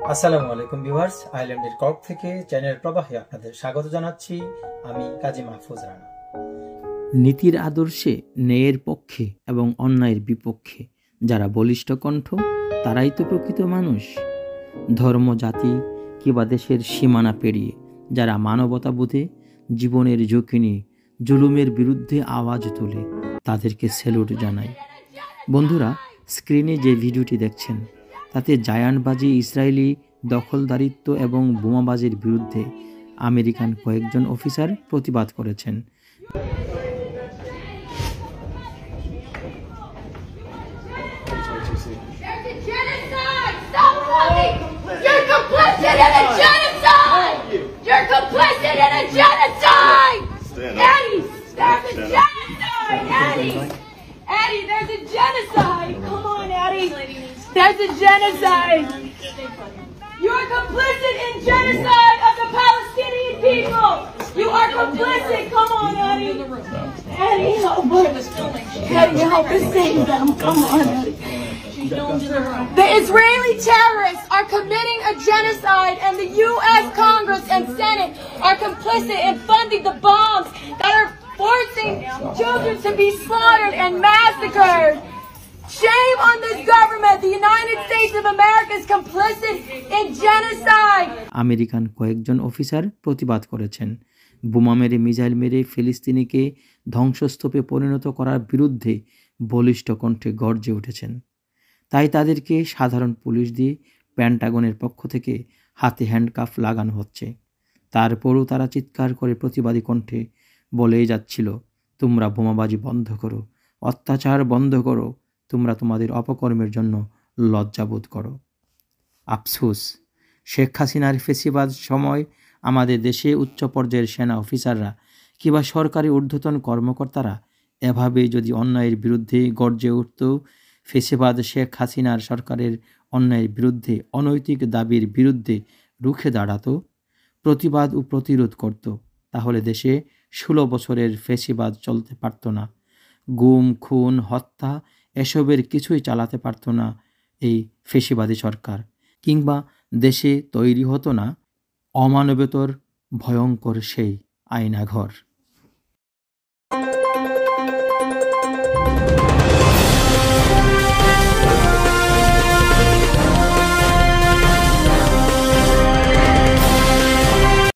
আসসালামু আলাইকুম ভিউয়ার্স, আইল্যান্ডের কর্ক থেকে চ্যানেল প্রবাহে আপনাদের স্বাগত জানাচ্ছি। আমি কাজী মাহফুজ রানা। নীতির আদর্শে ন্যায়ের পক্ষে এবং অন্যায়ের বিপক্ষে যারা বলিষ্ঠ কণ্ঠ, তারাই তো প্রকৃত মানুষ। ধর্ম, জাতি কিংবা দেশের সীমানা পেরিয়ে যারা মানবতাবোধে জীবনের ঝুঁকি নিয়ে জুলুমের বিরুদ্ধে আওয়াজ তোলে, তাদেরকে স্যালুট জানাই। বন্ধুরা, স্ক্রিনে যে ভিডিওটি দেখছেন তাতে জায়ান্টবাজি, ইসরায়েলি দখলদারিত্ব এবং বোমাবাজির বিরুদ্ধে আমেরিকান কয়েকজন অফিসার প্রতিবাদ করেছেন। You're complicit in a genocide! Eddie, there's a genocide! Eddie, there's a genocide! Come on, Eddie! There's a genocide! You're complicit in genocide of the Palestinian people! You are complicit! Come on, Eddie! Eddie, help us! Eddie, help us save them! Come on, Eddie! The Israeli terrorists are committing a genocide, and the U.S. Congress and Senate are complicit in funding the bombs that are forcing children to be slaughtered and massacred. Shame on this government! The United States of America is complicit in genocide! American কয়েকজন officer প্রতিবাদ করেছেন। বোমা মেরে, missile মেরে ফিলিস্তিনিকে ধ্বংসস্তূপে পরিণত করার বিরুদ্ধে বলিষ্ঠ কণ্ঠে গর্জে উঠেছেন। তাই তাদেরকে সাধারণ পুলিশ দিয়ে পেন্টাগনের পক্ষ থেকে হাতে হ্যান্ডকাফ লাগানো হচ্ছে। তারপরও তারা চিৎকার করে প্রতিবাদী কণ্ঠে বলেই যাচ্ছিল, তোমরা বোমাবাজি বন্ধ করো, অত্যাচার বন্ধ করো, তোমরা তোমাদের অপকর্মের জন্য লজ্জাবোধ করো। আফসোস, শেখ হাসিনার ফেসিবাদ সময় আমাদের দেশে উচ্চ পর্যায়ের সেনা অফিসাররা কিংবা সরকারি ঊর্ধ্বতন কর্মকর্তারা এভাবে যদি অন্যায়ের বিরুদ্ধে গর্জে উঠত, ফেসিবাদ শেখ হাসিনার সরকারের অন্যায়ের বিরুদ্ধে, অনৈতিক দাবির বিরুদ্ধে রুখে দাঁড়াতো, প্রতিবাদ ও প্রতিরোধ করত, তাহলে দেশে 16 বছরের ফেসিবাদ চলতে পারত না। গুম, খুন, হত্যা এসবের কিছুই চালাতে পারত না এই ফেসিবাদী সরকার, কিংবা দেশে তৈরি হতো না অমানবতার ভয়ঙ্কর সেই আয়নাঘর।